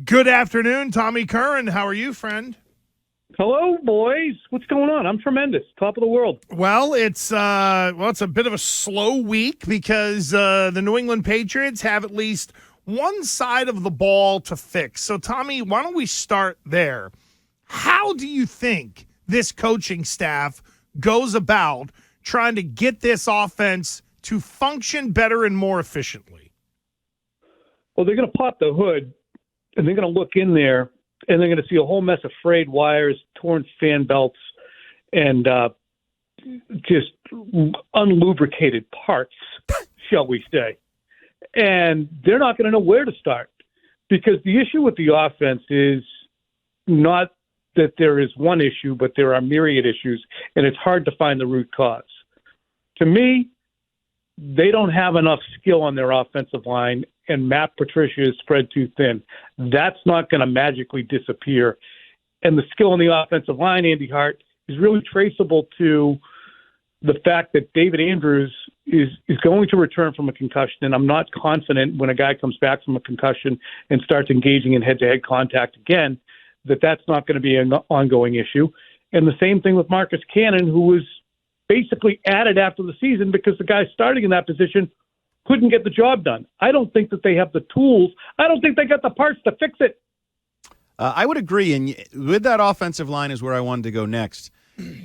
Good afternoon, Tommy Curran. How are you, friend? Hello, boys. What's going on? I'm tremendous. Top of the world. Well, it's a bit of a slow week because the New England Patriots have at least one side of the ball to fix. So, Tommy, why don't we start there? How do you think this coaching staff goes about trying to get this offense to function better and more efficiently? Well, they're going to pop the hood, and they're going to look in there, and they're going to see a whole mess of frayed wires, torn fan belts, and just unlubricated parts, shall we say. And they're not going to know where to start, because the issue with the offense is not that there is one issue, but there are myriad issues, and it's hard to find the root cause. To me, they don't have enough skill on their offensive line, and Matt Patricia is spread too thin. That's not going to magically disappear. And the skill on the offensive line, Andy Hart, is really traceable to the fact that David Andrews is going to return from a concussion, and I'm not confident when a guy comes back from a concussion and starts engaging in head-to-head contact again, that's not going to be an ongoing issue. And the same thing with Marcus Cannon, who was basically added after the season because the guy starting in that position couldn't get the job done. I don't think that they have the tools. I don't think they got the parts to fix it. I would agree, and with that offensive line is where I wanted to go next.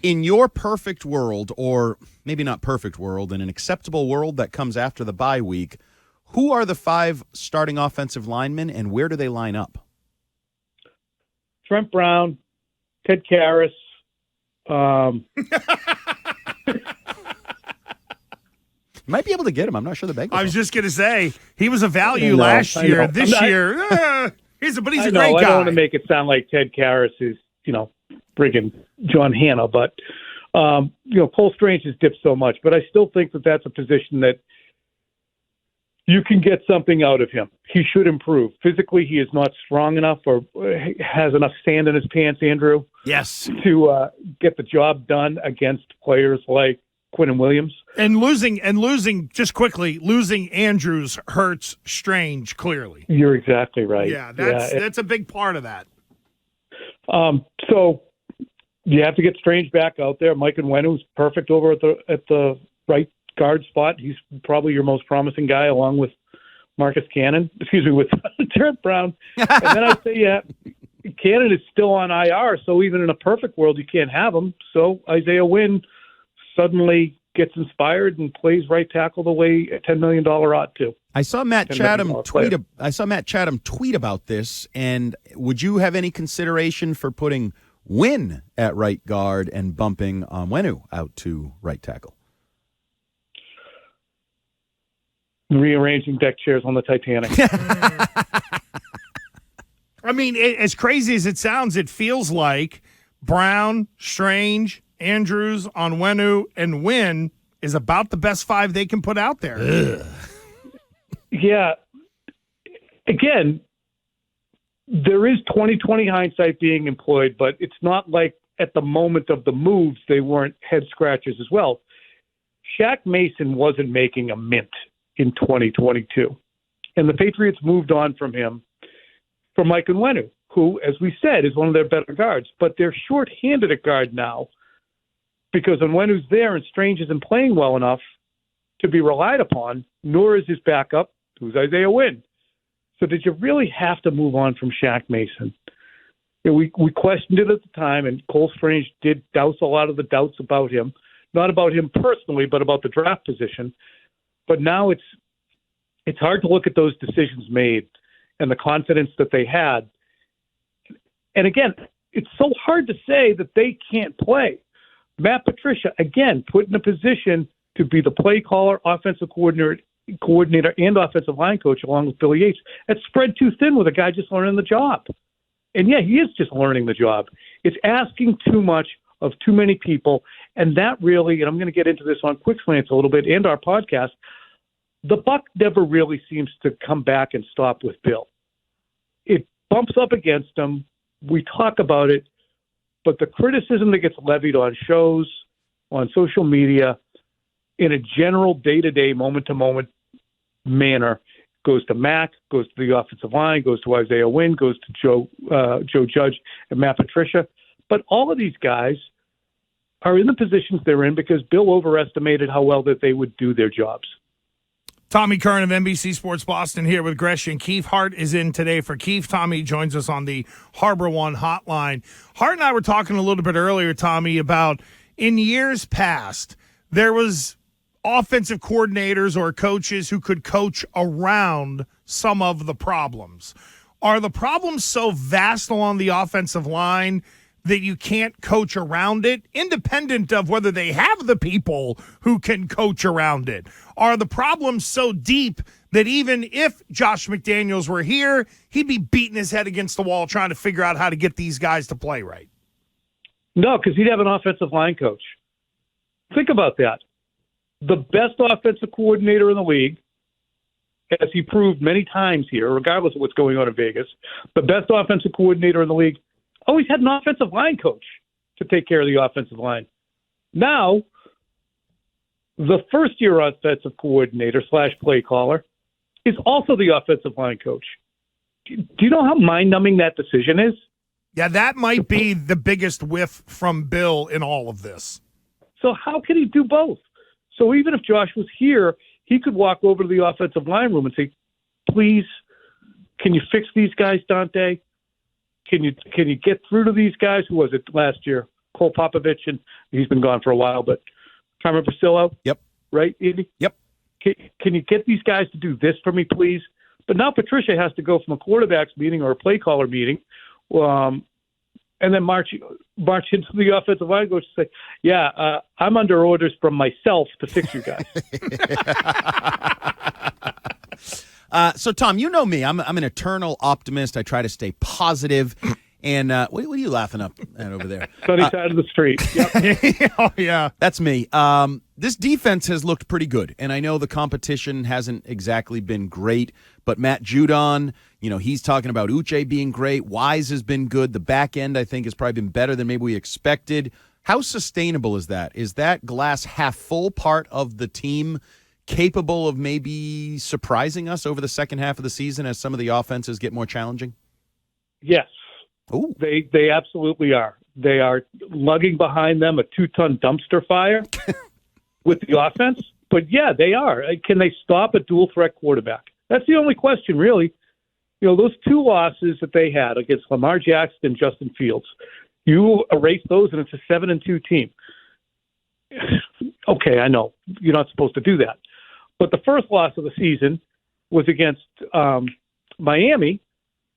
In your perfect world, or maybe not perfect world, in an acceptable world that comes after the bye week, who are the 5 starting offensive linemen, and where do they line up? Trent Brown, Ted Karras. You might be able to get him. I'm not sure the Bengals. I was just going to say, he was a value last year. This year, he's a great guy. I don't want to make it sound like Ted Karras is, friggin' John Hanna, but, Cole Strange has dipped so much, but I still think that that's a position that you can get something out of him. He should improve. Physically, he is not strong enough or has enough sand in his pants, Andrew. Yes. To get the job done against players like Quinnen Williams. And losing Andrews hurts Strange, clearly. You're exactly right. Yeah, that's a big part of that. So you have to get Strange back out there. Mike Onwenu's perfect over at the right guard spot. He's probably your most promising guy, along with with Trent Brown. And then I'd say, Cannon is still on IR, so even in a perfect world, you can't have him. So Isaiah Wynn suddenly gets inspired and plays right tackle the way a $10 million ought to. I saw Matt Chatham tweet about this, and would you have any consideration for putting Wynn at right guard and bumping Onwenu out to right tackle? Rearranging deck chairs on the Titanic. I mean, as crazy as it sounds, it feels like Brown, Strange, Andrews, Onwenu, and Wynn is about the best 5 they can put out there. Ugh. Yeah. Again, there is 20/20 hindsight being employed, but it's not like at the moment of the moves they weren't head scratchers as well. Shaq Mason wasn't making a mint in 2022, and the Patriots moved on from him for Mike Onwenu, who, as we said, is one of their better guards. But they're short-handed at guard now because Onwenu's there and Strange isn't playing well enough to be relied upon, nor is his backup, who's Isaiah Wynn. So did you really have to move on from Shaq Mason? We questioned it at the time, and Cole Strange did douse a lot of the doubts about him, not about him personally, but about the draft position. But now it's hard to look at those decisions made and the confidence that they had. And again, it's so hard to say that they can't play. Matt Patricia, again, put in a position to be the play caller, offensive coordinator, and offensive line coach along with Billy Yates. That's spread too thin with a guy just learning the job. And yeah, he is just learning the job. It's asking too much of too many people. And that really, and I'm going to get into this on Quick Slants a little bit and our podcast, the buck never really seems to come back and stop with Bill. It bumps up against him. We talk about it, but the criticism that gets levied on shows, on social media, in a general day-to-day, moment-to-moment manner goes to Mac, goes to the offensive line, goes to Isaiah Wynn, goes to Joe Judge and Matt Patricia. But all of these guys are in the positions they're in because Bill overestimated how well that they would do their jobs. Tommy Curran of NBC Sports Boston here with Gresh and Keefe. Hart is in today for Keefe. Tommy joins us on the Harbor One hotline. Hart and I were talking a little bit earlier, Tommy, about in years past, there was offensive coordinators or coaches who could coach around some of the problems. Are the problems so vast along the offensive line that you can't coach around it, independent of whether they have the people who can coach around it? Are the problems so deep that even if Josh McDaniels were here, he'd be beating his head against the wall trying to figure out how to get these guys to play right? No, because he'd have an offensive line coach. Think about that. The best offensive coordinator in the league, as he proved many times here, regardless of what's going on in Vegas, the best offensive coordinator in the league always had an offensive line coach to take care of the offensive line. Now, the first-year offensive coordinator / play caller is also the offensive line coach. Do you know how mind-numbing that decision is? Yeah, that might be the biggest whiff from Bill in all of this. So how can he do both? So even if Josh was here, he could walk over to the offensive line room and say, please, can you fix these guys, Dante? Can you get through to these guys? Who was it last year? Cole Popovich, and he's been gone for a while, but Carmen Priscillo? Yep. Right, Andy? Yep. Can you get these guys to do this for me, please? But now Patricia has to go from a quarterback's meeting or a play caller meeting, and then march into the offensive line coach and say, yeah, I'm under orders from myself to fix you guys. So, Tom, you know me. I'm an eternal optimist. I try to stay positive. And what are you laughing at over there? Sunny side of the street. Yep. Oh, yeah. That's me. This defense has looked pretty good, and I know the competition hasn't exactly been great, but Matt Judon, he's talking about Uche being great. Wise has been good. The back end, I think, has probably been better than maybe we expected. How sustainable is that? Is that glass half full part of the team capable of maybe surprising us over the second half of the season as some of the offenses get more challenging? Yes. Ooh. They absolutely are. They are lugging behind them a 2-ton dumpster fire with the offense. But, yeah, they are. Can they stop a dual-threat quarterback? That's the only question, really. Those two losses that they had against Lamar Jackson and Justin Fields, you erase those and it's a 7-2 team. Okay, I know. You're not supposed to do that. But the first loss of the season was against Miami,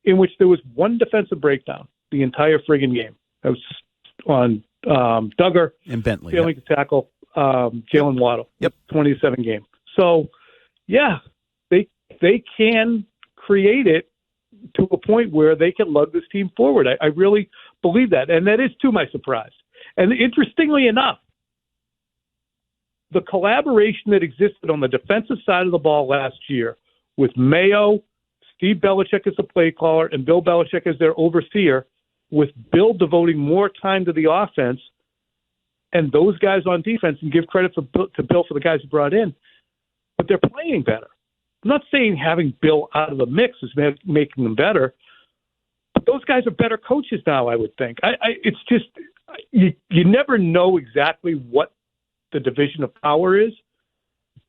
in which there was one defensive breakdown the entire friggin' game. That was on Duggar and Bentley failing to tackle Jalen Waddle. Yep. 27 game. So, yeah, they can create it to a point where they can lug this team forward. I really believe that, and that is to my surprise. And interestingly enough, the collaboration that existed on the defensive side of the ball last year with Mayo, Steve Belichick as the play caller, and Bill Belichick as their overseer, with Bill devoting more time to the offense and those guys on defense, and give credit to Bill for the guys he brought in, but they're playing better. I'm not saying having Bill out of the mix is making them better, but those guys are better coaches now, I would think. It's just you never know exactly what the division of power is,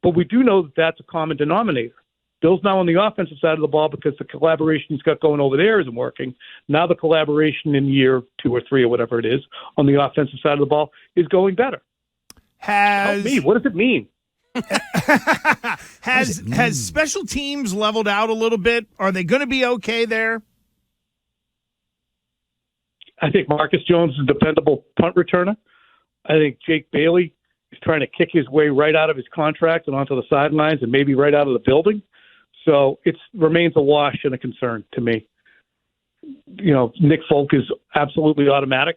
but we do know that that's a common denominator. Bill's now on the offensive side of the ball because the collaboration he's got going over there isn't working. Now the collaboration in year 2 or 3 or whatever it is on the offensive side of the ball is going better. Help me. What does it mean? Has special teams leveled out a little bit? Are they going to be okay there? I think Marcus Jones is a dependable punt returner. I think Jake Bailey is trying to kick his way right out of his contract and onto the sidelines and maybe right out of the building. So it remains a wash and a concern to me. Nick Folk is absolutely automatic.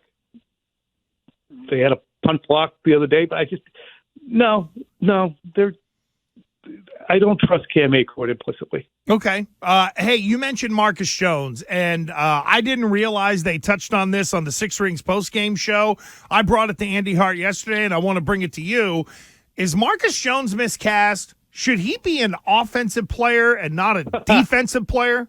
They had a punt block the other day, but I don't trust Cam Akers implicitly. Okay. Hey, you mentioned Marcus Jones, and I didn't realize they touched on this on the Six Rings postgame show. I brought it to Andy Hart yesterday, and I want to bring it to you. Is Marcus Jones miscast? should he be an offensive player and not a defensive player?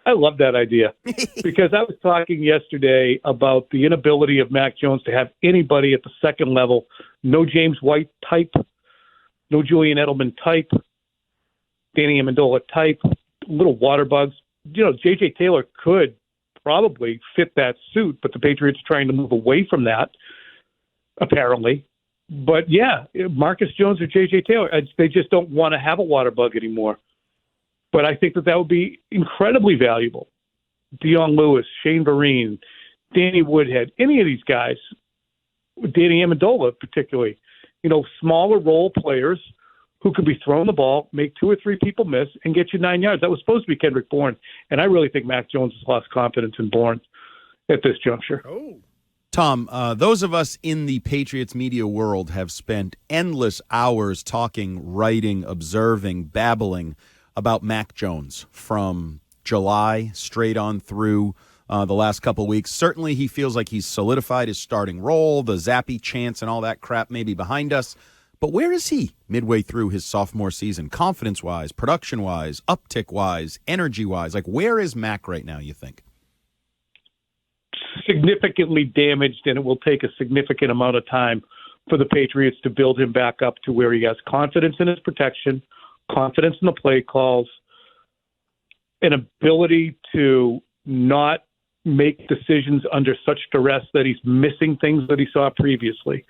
I love that idea because I was talking yesterday about the inability of Mac Jones to have anybody at the second level, no James White type, no Julian Edelman type, Danny Amendola type, little water bugs. J.J. Taylor could probably fit that suit, but the Patriots are trying to move away from that, apparently. But, yeah, Marcus Jones or J.J. Taylor, they just don't want to have a water bug anymore. But I think that would be incredibly valuable. Dion Lewis, Shane Vereen, Danny Woodhead, any of these guys, Danny Amendola particularly, smaller role players who could be throwing the ball, make 2 or 3 people miss, and get you 9 yards. That was supposed to be Kendrick Bourne, and I really think Mac Jones has lost confidence in Bourne at this juncture. Oh. Tom, those of us in the Patriots media world have spent endless hours talking, writing, observing, babbling about Mac Jones from July straight on through the last couple of weeks. Certainly he feels like he's solidified his starting role. The Zappy chants and all that crap may be behind us. But where is he midway through his sophomore season, confidence-wise, production-wise, uptick-wise, energy-wise? Like, where is Mac right now, you think? Significantly damaged, and it will take a significant amount of time for the Patriots to build him back up to where he has confidence in his protection, confidence in the play calls, an ability to not make decisions under such duress that he's missing things that he saw previously.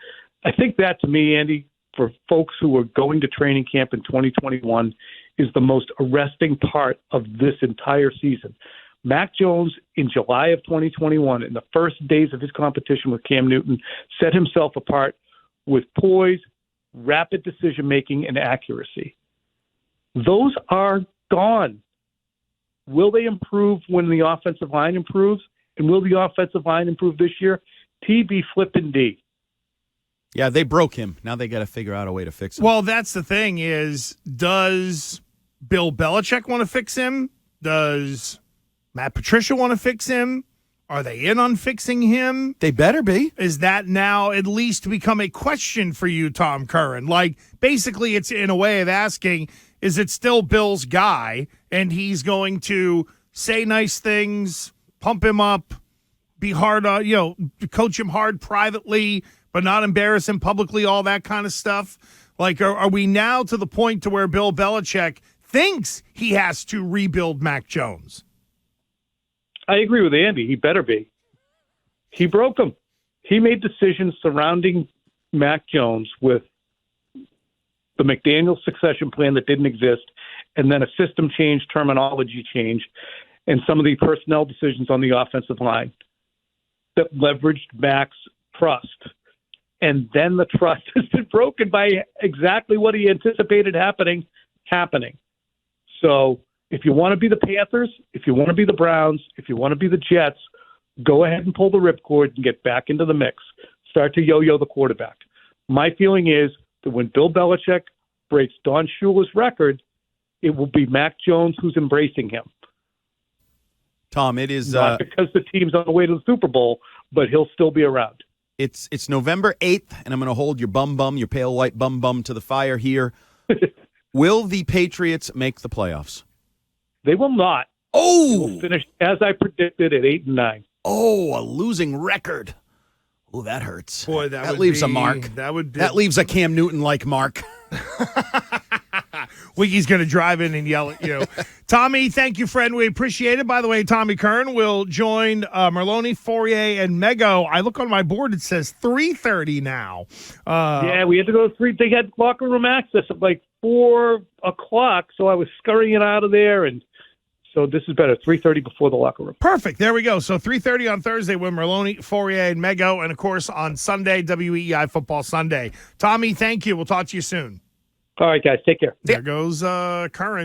I think that, to me, Andy, for folks who are going to training camp in 2021, is the most arresting part of this entire season. Mac Jones, in July of 2021, in the first days of his competition with Cam Newton, set himself apart with poise, rapid decision-making, and accuracy. Those are gone. Will they improve when the offensive line improves? And will the offensive line improve this year? TB flippin' D. Yeah, they broke him. Now they got to figure out a way to fix him. Well, that's the thing is, does Bill Belichick want to fix him? Does Matt Patricia want to fix him? Are they in on fixing him? They better be. Is that now at least become a question for you, Tom Curran? Like, basically, it's in a way of asking, is it still Bill's guy, and he's going to say nice things, pump him up, be hard on, coach him hard privately, but not embarrass him publicly, all that kind of stuff? Like, are we now to the point to where Bill Belichick thinks he has to rebuild Mac Jones? I agree with Andy. He better be. He broke him. He made decisions surrounding Mac Jones with the McDaniels succession plan that didn't exist, and then a system change, terminology change, and some of the personnel decisions on the offensive line that leveraged Mac's trust. And then the trust has been broken by exactly what he anticipated happening. So if you want to be the Panthers, if you want to be the Browns, if you want to be the Jets, go ahead and pull the ripcord and get back into the mix. Start to yo-yo the quarterback. My feeling is that when Bill Belichick breaks Don Shula's record, it will be Mac Jones who's embracing him. Tom, it is not because the team's on the way to the Super Bowl, but he'll still be around. It's November 8th, and I'm going to hold your your pale white bum to the fire here. Will the Patriots make the playoffs? They will not. Oh, they will finish as I predicted at 8-9. Oh, a losing record. Oh, that hurts. Boy, that leaves a mark. That leaves a Cam Newton-like mark. Wiggy's going to drive in and yell at you. Tommy, thank you, friend. We appreciate it. By the way, Tommy Curran will join Merloni, Fourier, and Mego. I look on my board. It says 3:30 now. Yeah, we had to go to 3. They had locker room access at like 4 o'clock, so I was scurrying out of there, and so this is better, 3:30 before the locker room. Perfect. There we go. So 3:30 on Thursday with Merloni, Fourier, and Mego, and, of course, on Sunday, WEEI Football Sunday. Tommy, thank you. We'll talk to you soon. All right, guys. Take care. There goes Curran.